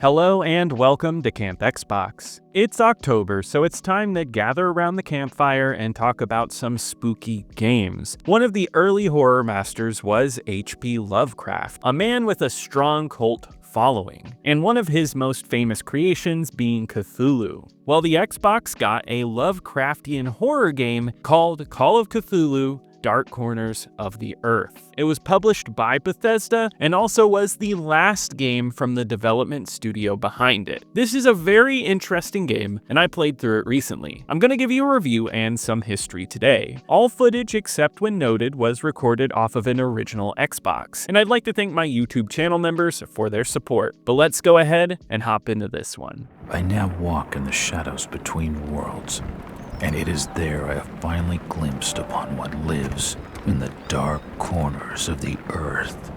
Hello and welcome to Camp Xbox. It's October, so it's time to gather around the campfire and talk about some spooky games. One of the early horror masters was H.P. Lovecraft, a man with a strong cult following, and one of his most famous creations being Cthulhu. Well, the Xbox got a Lovecraftian horror game called Call of Cthulhu: Dark Corners of the Earth. It was published by Bethesda and also was the last game from the development studio behind it. This is a very interesting game, and I played through it recently. I'm going to give you a review and some history today. All footage except when noted was recorded off of an original Xbox, and I'd like to thank my YouTube channel members for their support. But let's go ahead and hop into this one. I now walk in the shadows between worlds, and it is there I have finally glimpsed upon what lives in the dark corners of the earth.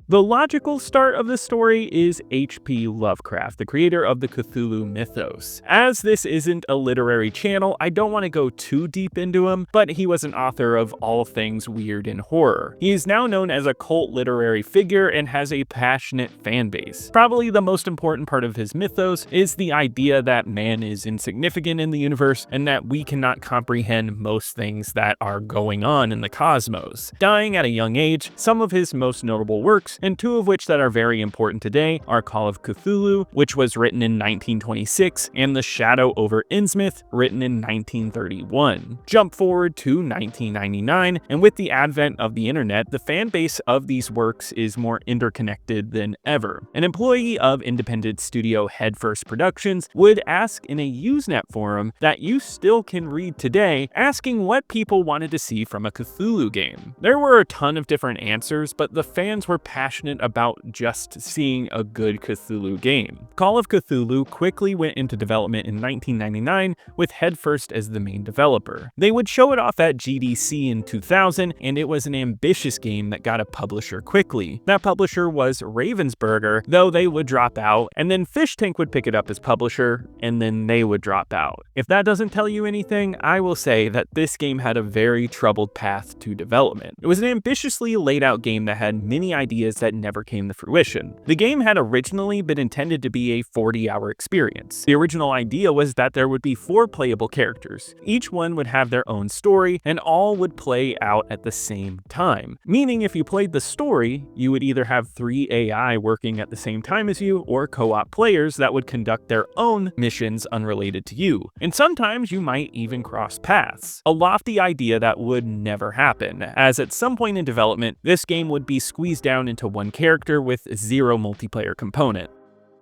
The logical start of the story is H.P. Lovecraft, the creator of the Cthulhu mythos. As this isn't a literary channel, I don't want to go too deep into him, but he was an author of all things weird and horror. He is now known as a cult literary figure and has a passionate fan base. Probably the most important part of his mythos is the idea that man is insignificant in the universe and that we cannot comprehend most things that are going on in the cosmos. Dying at a young age, some of his most notable works, and two of which that are very important today, are Call of Cthulhu, which was written in 1926, and The Shadow over Innsmouth, written in 1931. Jump forward to 1999, and with the advent of the internet, the fan base of these works is more interconnected than ever. An employee of independent studio Headfirst Productions would ask in a Usenet forum that you still can read today, asking what people wanted to see from a Cthulhu game. There were a ton of different answers, but the fans were passionate about just seeing a good Cthulhu game. Call of Cthulhu quickly went into development in 1999 with Headfirst as the main developer. They would show it off at GDC in 2000, and it was an ambitious game that got a publisher quickly. That publisher was Ravensburger, though they would drop out, and then Fish Tank would pick it up as publisher, and then they would drop out. If that doesn't tell you anything, I will say that this game had a very troubled path to development. It was an ambitiously laid out game that had many ideas that never came to fruition. The game had originally been intended to be a 40-hour experience. The original idea was that there would be 4 playable characters. Each one would have their own story, and all would play out at the same time. Meaning if you played the story, you would either have 3 AI working at the same time as you, or co-op players that would conduct their own missions unrelated to you. And sometimes you might even cross paths. A lofty idea that would never happen, as at some point in development, this game would be squeezed down into one character with 0 multiplayer component.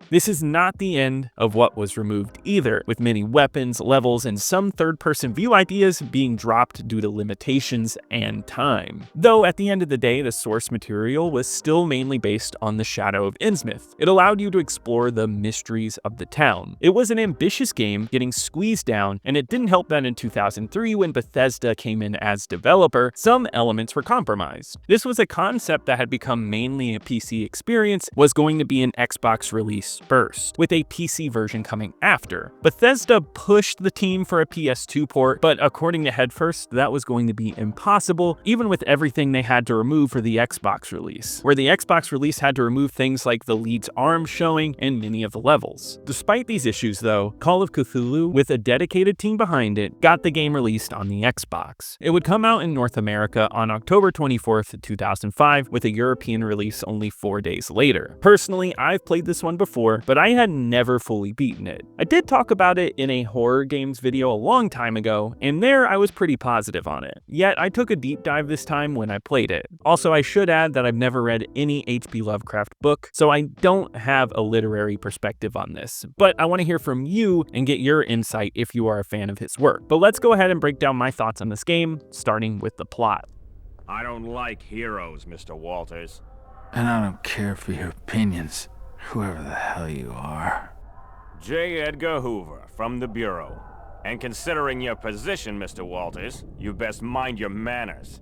This is not the end of what was removed either, with many weapons, levels, and some third-person view ideas being dropped due to limitations and time. Though at the end of the day, the source material was still mainly based on The Shadow of Innsmouth. It allowed you to explore the mysteries of the town. It was an ambitious game getting squeezed down, and it didn't help that in 2003, when Bethesda came in as developer, some elements were compromised. This was a concept that had become mainly a PC experience, was going to be an Xbox release first, with a PC version coming after. Bethesda pushed the team for a PS2 port, but according to Headfirst, that was going to be impossible, even with everything they had to remove for the Xbox release, where the Xbox release had to remove things like the lead's arm showing and many of the levels. Despite these issues though, Call of Cthulhu, with a dedicated team behind it, got the game released on the Xbox. It would come out in North America on October 24th, 2005, with a European release only 4 days later. Personally, I've played this one before, but I had never fully beaten it. I did talk about it in a horror games video a long time ago, and there I was pretty positive on it. Yet I took a deep dive this time when I played it. Also, I should add that I've never read any H.P. Lovecraft book, so I don't have a literary perspective on this. But I want to hear from you and get your insight if you are a fan of his work. But let's go ahead and break down my thoughts on this game, starting with the plot. I don't like heroes, Mr. Walters. And I don't care for your opinions, whoever the hell you are. J. Edgar Hoover, from the Bureau. And considering your position, Mr. Walters, you best mind your manners.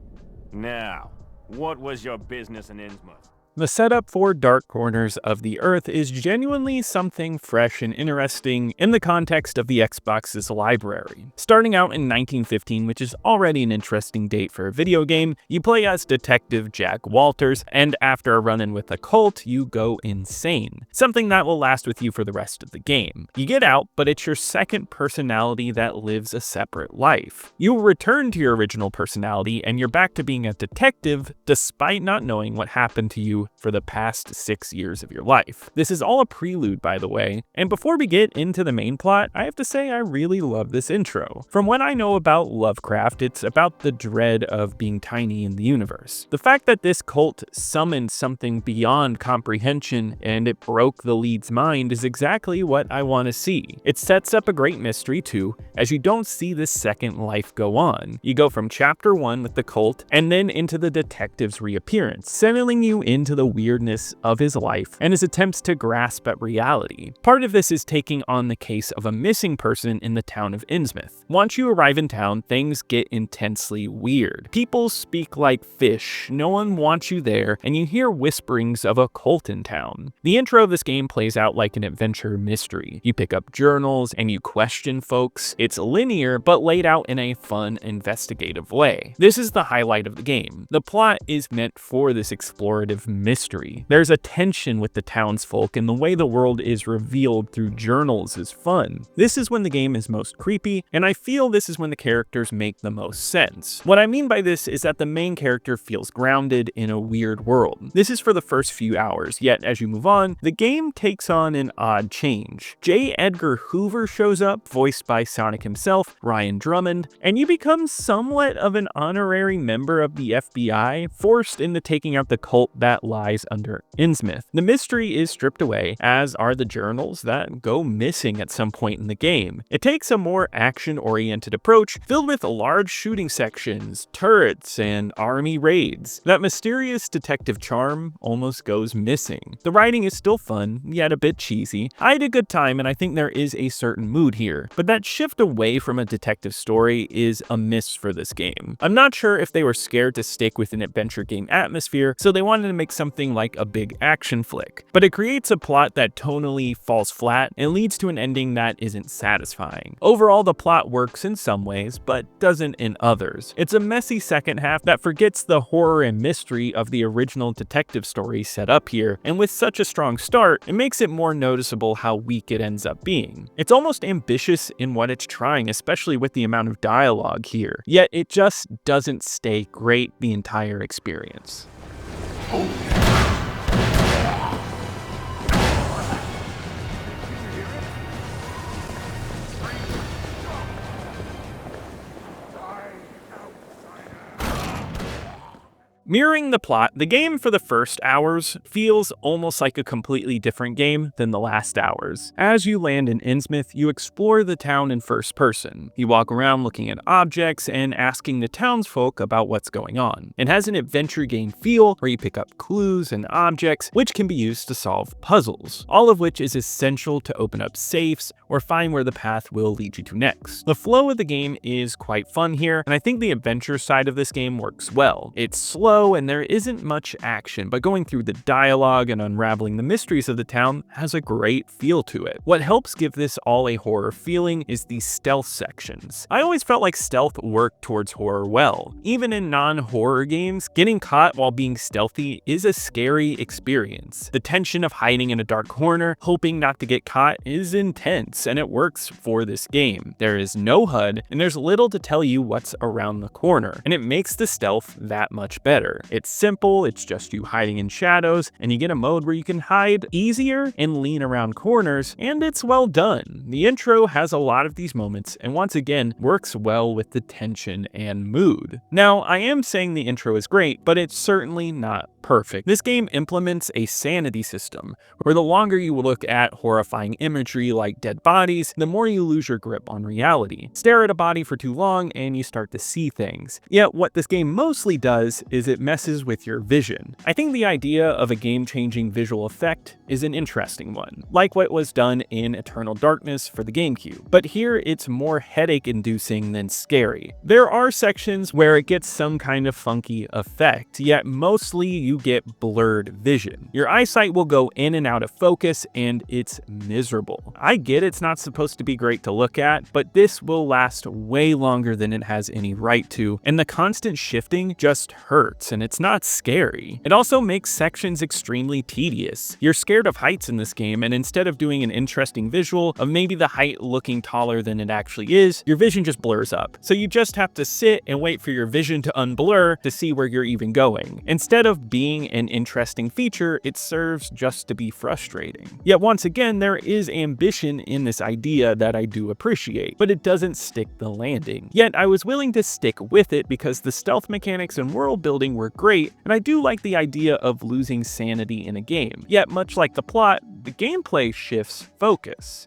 Now, what was your business in Innsmouth? The setup for Dark Corners of the Earth is genuinely something fresh and interesting in the context of the Xbox's library. Starting out in 1915, which is already an interesting date for a video game, you play as Detective Jack Walters, and after a run-in with a cult, you go insane. Something that will last with you for the rest of the game. You get out, but it's your second personality that lives a separate life. You will return to your original personality, and you're back to being a detective, despite not knowing what happened to you for the past 6 years of your life. This is all a prelude, by the way, and before we get into the main plot, I have to say I really love this intro. From what I know about Lovecraft, it's about the dread of being tiny in the universe. The fact that this cult summoned something beyond comprehension and it broke the lead's mind is exactly what I want to see. It sets up a great mystery too, as you don't see this second life go on. You go from chapter 1 with the cult and then into the detective's reappearance, settling you into the weirdness of his life and his attempts to grasp at reality. Part of this is taking on the case of a missing person in the town of Innsmouth. Once you arrive in town, things get intensely weird. People speak like fish, no one wants you there, and you hear whisperings of a cult in town. The intro of this game plays out like an adventure mystery. You pick up journals and you question folks. It's linear, but laid out in a fun, investigative way. This is the highlight of the game. The plot is meant for this explorative mystery. There's a tension with the townsfolk, and the way the world is revealed through journals is fun. This is when the game is most creepy, and I feel this is when the characters make the most sense. What I mean by this is that the main character feels grounded in a weird world. This is for the first few hours, yet as you move on, the game takes on an odd change. J. Edgar Hoover shows up, voiced by Sonic himself, Ryan Drummond, and you become somewhat of an honorary member of the FBI, forced into taking out the cult that lies under Innsmouth. The mystery is stripped away, as are the journals that go missing at some point in the game. It takes a more action-oriented approach, filled with large shooting sections, turrets, and army raids. That mysterious detective charm almost goes missing. The writing is still fun, yet a bit cheesy. I had a good time, and I think there is a certain mood here, but that shift away from a detective story is a miss for this game. I'm not sure if they were scared to stick with an adventure game atmosphere, so they wanted to make something like a big action flick. But it creates a plot that tonally falls flat and leads to an ending that isn't satisfying. Overall, the plot works in some ways, but doesn't in others. It's a messy second half that forgets the horror and mystery of the original detective story set up here, and with such a strong start, it makes it more noticeable how weak it ends up being. It's almost ambitious in what it's trying, especially with the amount of dialogue here, yet it just doesn't stay great the entire experience. Mirroring the plot, the game for the first hours feels almost like a completely different game than the last hours. As you land in Innsmouth, you explore the town in first person. You walk around looking at objects and asking the townsfolk about what's going on. It has an adventure game feel where you pick up clues and objects which can be used to solve puzzles, all of which is essential to open up safes or find where the path will lead you to next. The flow of the game is quite fun here, and I think the adventure side of this game works well. It's slow and there isn't much action, but going through the dialogue and unraveling the mysteries of the town has a great feel to it. What helps give this all a horror feeling is the stealth sections. I always felt like stealth worked towards horror well. Even in non-horror games, getting caught while being stealthy is a scary experience. The tension of hiding in a dark corner, hoping not to get caught, is intense, and it works for this game. There is no HUD, and there's little to tell you what's around the corner, and it makes the stealth that much better. It's simple, it's just you hiding in shadows, and you get a mode where you can hide easier and lean around corners, and it's well done. The intro has a lot of these moments, and once again, works well with the tension and mood. Now, I am saying the intro is great, but it's certainly not perfect. This game implements a sanity system, where the longer you look at horrifying imagery like dead bodies, the more you lose your grip on reality. Stare at a body for too long, and you start to see things. Yet, what this game mostly does is it messes with your vision. I think the idea of a game-changing visual effect is an interesting one, like what was done in Eternal Darkness for the GameCube. But here it's more headache-inducing than scary. There are sections where it gets some kind of funky effect, yet mostly you get blurred vision. Your eyesight will go in and out of focus, and it's miserable. I get it's not supposed to be great to look at, but this will last way longer than it has any right to, and the constant shifting just hurts, and it's not scary. It also makes sections extremely tedious. You're scared of heights in this game, and instead of doing an interesting visual of maybe the height looking taller than it actually is, your vision just blurs up. So you just have to sit and wait for your vision to unblur to see where you're even going. Instead of being an interesting feature, it serves just to be frustrating. Yet once again, there is ambition in this idea that I do appreciate, but it doesn't stick the landing. Yet I was willing to stick with it because the stealth mechanics and world building were great, and I do like the idea of losing sanity in a game. Yet much like the plot, the gameplay shifts focus.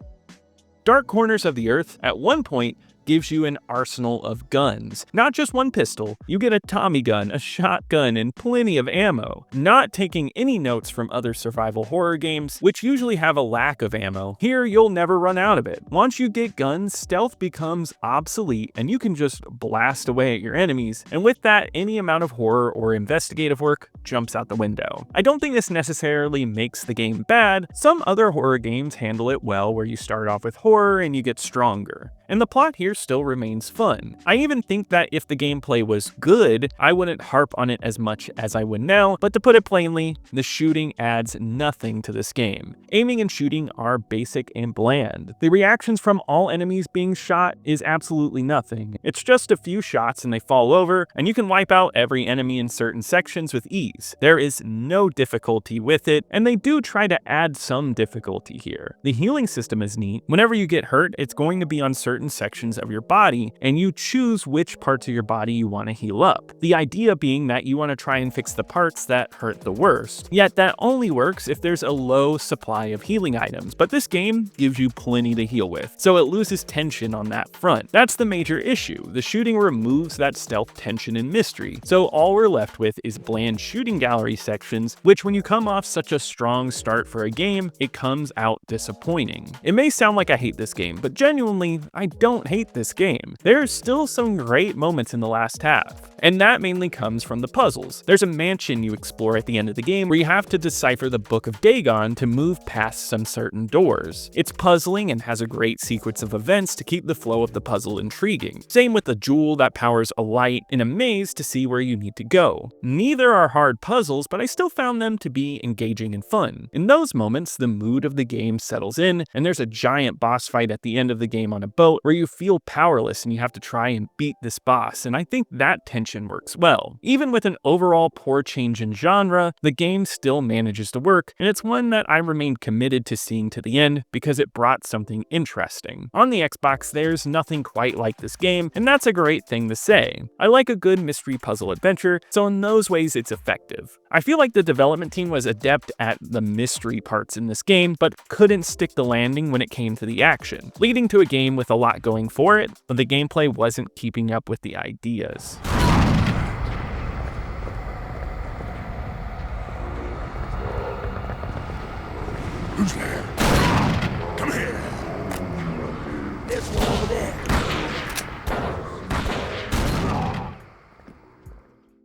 Dark Corners of the Earth, at one point, gives you an arsenal of guns. Not just one pistol, you get a Tommy gun, a shotgun, and plenty of ammo. Not taking any notes from other survival horror games, which usually have a lack of ammo, here you'll never run out of it. Once you get guns, stealth becomes obsolete and you can just blast away at your enemies, and with that, any amount of horror or investigative work jumps out the window. I don't think this necessarily makes the game bad. Some other horror games handle it well, where you start off with horror and you get stronger. And the plot here still remains fun. I even think that if the gameplay was good, I wouldn't harp on it as much as I would now, but to put it plainly, the shooting adds nothing to this game. Aiming and shooting are basic and bland. The reactions from all enemies being shot is absolutely nothing. It's just a few shots and they fall over, and you can wipe out every enemy in certain sections with ease. There is no difficulty with it, and they do try to add some difficulty here. The healing system is neat. Whenever you get hurt, it's going to be on certain sections of your body, and you choose which parts of your body you want to heal up. The idea being that you want to try and fix the parts that hurt the worst. Yet that only works if there's a low supply of healing items, but this game gives you plenty to heal with, so it loses tension on that front. That's the major issue. The shooting removes that stealth tension and mystery, so all we're left with is bland shooting gallery sections, which when you come off such a strong start for a game, it comes out disappointing. It may sound like I hate this game, but genuinely, I don't hate this game. There's still some great moments in the last half, and that mainly comes from the puzzles. There's a mansion you explore at the end of the game where you have to decipher the Book of Dagon to move past some certain doors. It's puzzling and has a great sequence of events to keep the flow of the puzzle intriguing. Same with the jewel that powers a light in a maze to see where you need to go. Neither are hard puzzles, but I still found them to be engaging and fun. In those moments, the mood of the game settles in, and there's a giant boss fight at the end of the game on a boat where you feel powerless and you have to try and beat this boss, and I think that tension works well. Even with an overall poor change in genre, the game still manages to work, and it's one that I remained committed to seeing to the end because it brought something interesting. On the Xbox, there's nothing quite like this game, and that's a great thing to say. I like a good mystery puzzle adventure, so in those ways it's effective. I feel like the development team was adept at the mystery parts in this game, but couldn't stick the landing when it came to the action, leading to a game with a lot going for it, but the gameplay wasn't keeping up with the ideas. Who's there? Come here. There's one over there.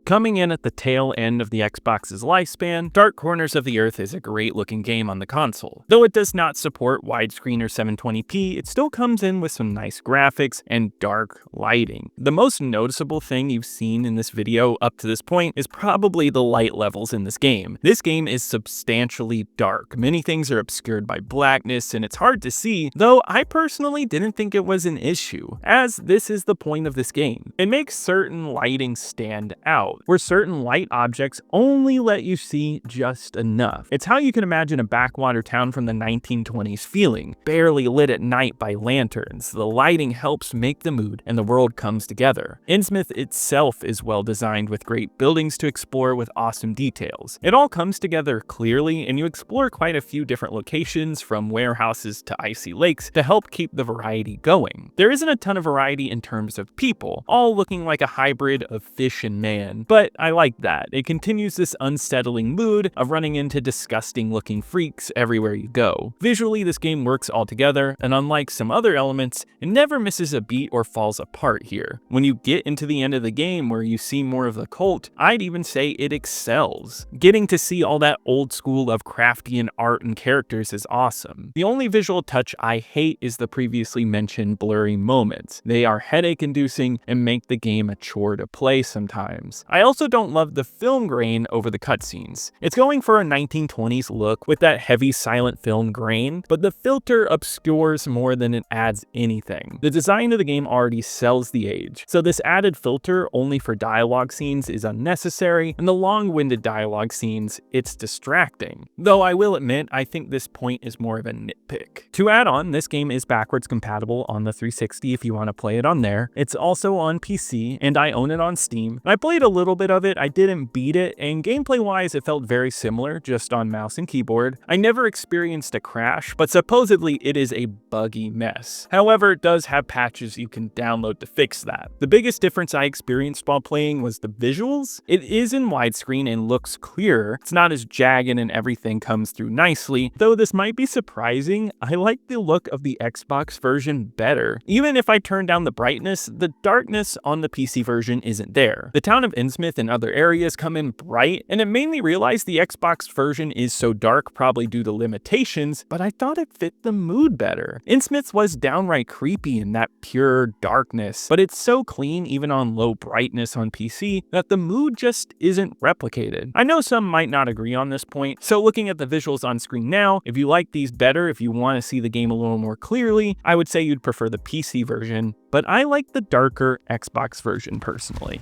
Coming in at the tail end of the Xbox's lifespan, Dark Corners of the Earth is a great looking game on the console. Though it does not support widescreen or 720p, it still comes in with some nice graphics and dark lighting. The most noticeable thing you've seen in this video up to this point is probably the light levels in this game. This game is substantially dark. Many things are obscured by blackness and it's hard to see, though I personally didn't think it was an issue, as this is the point of this game. It makes certain lighting stand out, where certain light objects only let you see just enough. It's how you can imagine a backwater town from the 1920s feeling, barely lit at night by lanterns. The lighting helps make the mood and the world comes together. Innsmouth itself is well designed with great buildings to explore with awesome details. It all comes together clearly, and you explore quite a few different locations, from warehouses to icy lakes, to help keep the variety going. There isn't a ton of variety in terms of people, all looking like a hybrid of fish and man. but I like that. It continues this unsettling mood of running into disgusting looking freaks everywhere you go. Visually, this game works all together, and unlike some other elements, it never misses a beat or falls apart here. When you get into the end of the game where you see more of the cult, I'd even say it excels. Getting to see all that old school Lovecraftian art and characters is awesome. The only visual touch I hate is the previously mentioned blurry moments. They are headache inducing and make the game a chore to play sometimes. I also don't love the film grain over the cutscenes. It's going for a 1920s look with that heavy silent film grain, but the filter obscures more than it adds anything. The design of the game already sells the age, so this added filter only for dialogue scenes is unnecessary, and the long-winded dialogue scenes, it's distracting. Though I will admit, I think this point is more of a nitpick. To add on, this game is backwards compatible on the 360 if you want to play it on there. It's also on PC, and I own it on Steam. I played a little bit of it, I didn't beat it, and gameplay-wise it felt very similar, just on mouse and keyboard. I never experienced a crash, but supposedly it is a buggy mess. However, it does have patches you can download to fix that. The biggest difference I experienced while playing was the visuals. It is in widescreen and looks clearer. It's not as jagged and everything comes through nicely, though this might be surprising. I like the look of the Xbox version better. Even if I turn down the brightness, the darkness on the PC version isn't there. The town of Innsmouth and other areas come in bright, and it made me realize the Xbox version is so dark probably due to limitations, but I thought it fit the mood better. Innsmouth was downright creepy in that pure darkness, but it's so clean even on low brightness on PC that the mood just isn't replicated. I know some might not agree on this point, so looking at the visuals on screen now, if you like these better, if you want to see the game a little more clearly, I would say you'd prefer the PC version, but I like the darker Xbox version personally.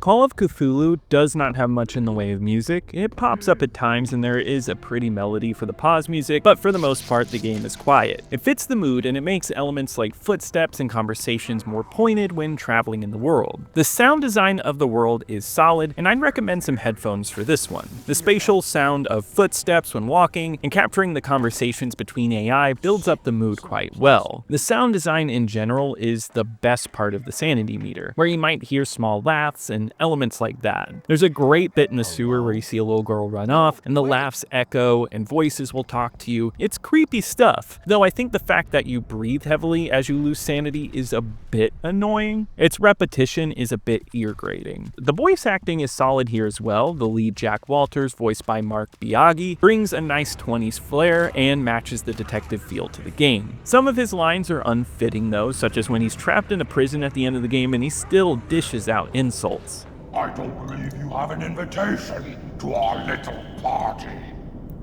Call of Cthulhu does not have much in the way of music. It pops up at times and there is a pretty melody for the pause music, but for the most part the game is quiet. It fits the mood and it makes elements like footsteps and conversations more pointed when traveling in the world. The sound design of the world is solid, and I'd recommend some headphones for this one. The spatial sound of footsteps when walking and capturing the conversations between AI builds up the mood quite well. The sound design in general is the best part of the sanity meter, where you might hear small laughs and elements like that. There's a great bit in the sewer where you see a little girl run off and the laughs echo and voices will talk to you. It's creepy stuff, though I think the fact that you breathe heavily as you lose sanity is a bit annoying. Its repetition is a bit ear-grating. The voice acting is solid here as well. The lead Jack Walters, voiced by Mark Biaggi, brings a nice 20s flair and matches the detective feel to the game. Some of his lines are unfitting though, such as when he's trapped in a prison at the end of the game and he still dishes out insults. I don't believe you have an invitation to our little party.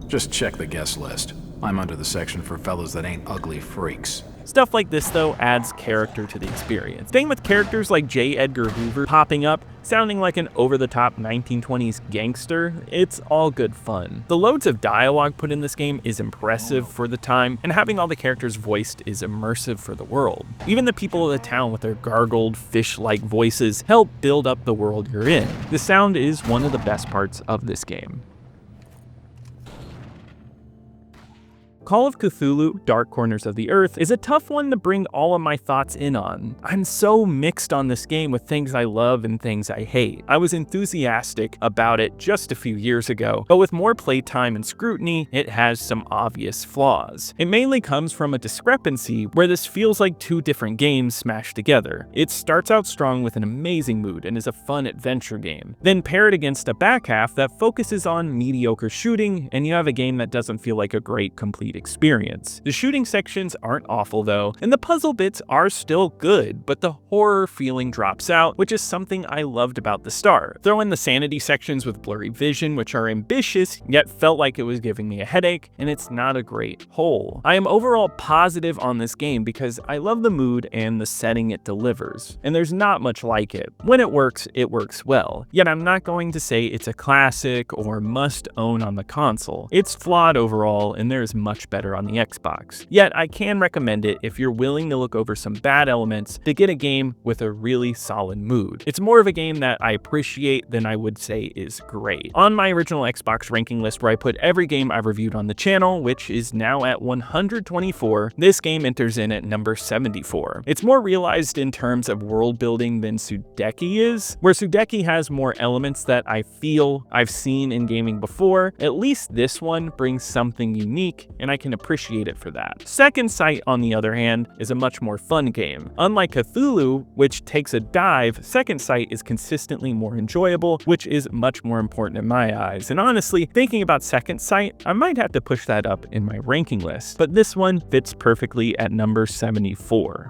Just check the guest list. I'm under the section for fellas that ain't ugly freaks. Stuff like this, though, adds character to the experience. Staying with characters like J. Edgar Hoover popping up, sounding like an over-the-top 1920s gangster, it's all good fun. The loads of dialogue put in this game is impressive for the time, and having all the characters voiced is immersive for the world. Even the people of the town with their gargled, fish-like voices help build up the world you're in. The sound is one of the best parts of this game. Call of Cthulhu, Dark Corners of the Earth is a tough one to bring all of my thoughts in on. I'm so mixed on this game with things I love and things I hate. I was enthusiastic about it just a few years ago, but with more playtime and scrutiny, it has some obvious flaws. It mainly comes from a discrepancy where this feels like two different games smashed together. It starts out strong with an amazing mood and is a fun adventure game. Then pair it against a back half that focuses on mediocre shooting, and you have a game that doesn't feel like a great complete experience. The shooting sections aren't awful though, and the puzzle bits are still good, but the horror feeling drops out, which is something I loved about the start. Throw in the sanity sections with blurry vision, which are ambitious, yet felt like it was giving me a headache, and it's not a great whole. I am overall positive on this game because I love the mood and the setting it delivers, and there's not much like it. When it works well. Yet I'm not going to say it's a classic or must own on the console. It's flawed overall, and there's much better on the Xbox. Yet I can recommend it if you're willing to look over some bad elements to get a game with a really solid mood. It's more of a game that I appreciate than I would say is great. On my original Xbox ranking list where I put every game I've reviewed on the channel, which is now at 124, this game enters in at number 74. It's more realized in terms of world building than Sudeki is, where Sudeki has more elements that I feel I've seen in gaming before. At least this one brings something unique, and I can appreciate it for that. Second Sight, on the other hand, is a much more fun game. Unlike Cthulhu, which takes a dive, Second Sight is consistently more enjoyable, which is much more important in my eyes. And honestly, thinking about Second Sight, I might have to push that up in my ranking list, but this one fits perfectly at number 74.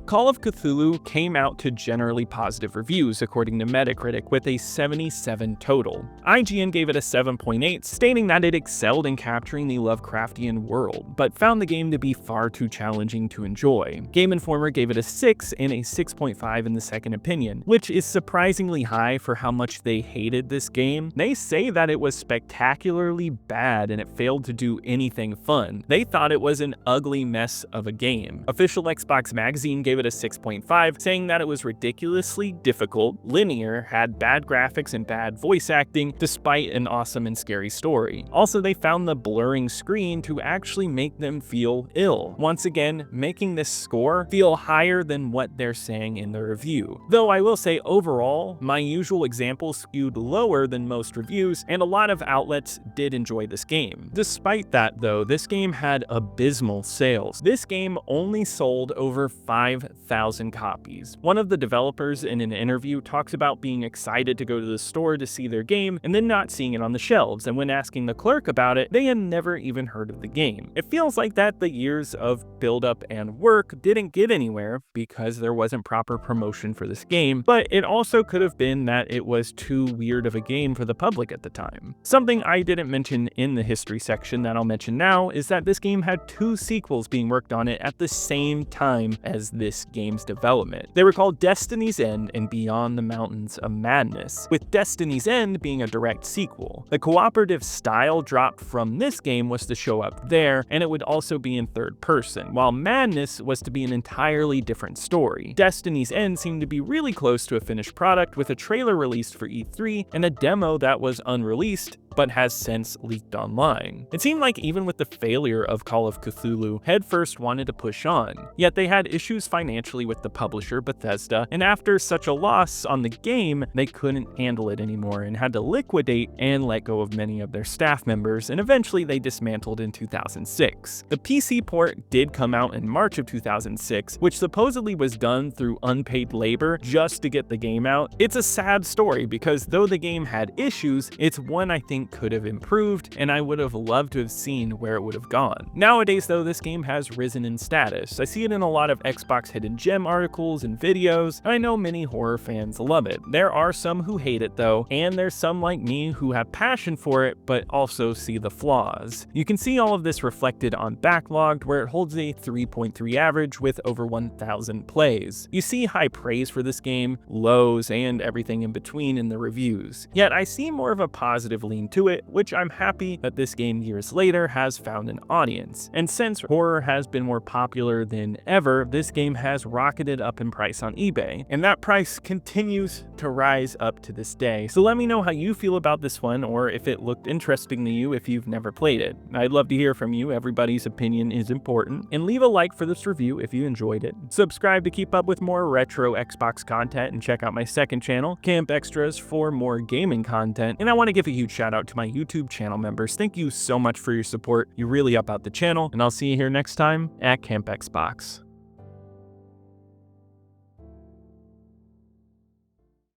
Call of Cthulhu came out to generally positive reviews according to Metacritic with a 77 total. IGN gave it a 7.8, stating that it excelled in capturing the Lovecraftian world, but found the game to be far too challenging to enjoy. Game Informer gave it a 6 and a 6.5 in the second opinion, which is surprisingly high for how much they hated this game. They say that it was spectacularly bad and it failed to do anything fun. They thought it was an ugly mess of a game. Official Xbox Magazine gave it a 6.5, saying that it was ridiculously difficult, linear, had bad graphics and bad voice acting, despite an awesome and scary story. Also, they found the blurring screen to actually make them feel ill, once again making this score feel higher than what they're saying in the review. Though I will say overall, my usual example skewed lower than most reviews, and a lot of outlets did enjoy this game. Despite that though, this game had abysmal sales. This game only sold over 5,000 copies. One of the developers in an interview talks about being excited to go to the store to see their game and then not seeing it on the shelves, and when asking the clerk about it, they had never even heard of the game. It feels like that the years of build-up and work didn't get anywhere because there wasn't proper promotion for this game, but it also could have been that it was too weird of a game for the public at the time. Something I didn't mention in the history section that I'll mention now is that this game had 2 sequels being worked on it at the same time as this game's development. They were called Destiny's End and Beyond the Mountains of Madness, with Destiny's End being a direct sequel. The cooperative style dropped from this game was to show up there, and it would also be in third person, while Madness was to be an entirely different story. Destiny's End seemed to be really close to a finished product, with a trailer released for E3 and a demo that was unreleased but has since leaked online. It seemed like even with the failure of Call of Cthulhu, Headfirst wanted to push on, yet they had issues financially with the publisher, Bethesda, and after such a loss on the game, they couldn't handle it anymore and had to liquidate and let go of many of their staff members, and eventually they dismantled in 2006. The PC port did come out in March of 2006, which supposedly was done through unpaid labor just to get the game out. It's a sad story because though the game had issues, it's one I think could have improved, and I would have loved to have seen where it would have gone. Nowadays though, this game has risen in status. I see it in a lot of Xbox hidden gem articles and videos, and I know many horror fans love it. There are some who hate it though, and there's some like me who have passion for it but also see the flaws. You can see all of this reflected on Backlogged, where it holds a 3.3 average with over 1,000 plays. You see high praise for this game, lows, and everything in between in the reviews. Yet I see more of a positive lean to it, which I'm happy that this game years later has found an audience. And since horror has been more popular than ever, this game has rocketed up in price on eBay, and that price continues to rise up to this day. So let me know how you feel about this one, or if it looked interesting to you if you've never played it. I'd love to hear from you. Everybody's opinion is important. And leave a like for this review if you enjoyed it. Subscribe to keep up with more retro Xbox content, and check out my second channel, Camp Extras, for more gaming content. And I want to give a huge shout out to my YouTube channel members. Thank you so much for your support. You really help out the channel, and I'll see you here next time at Camp Xbox.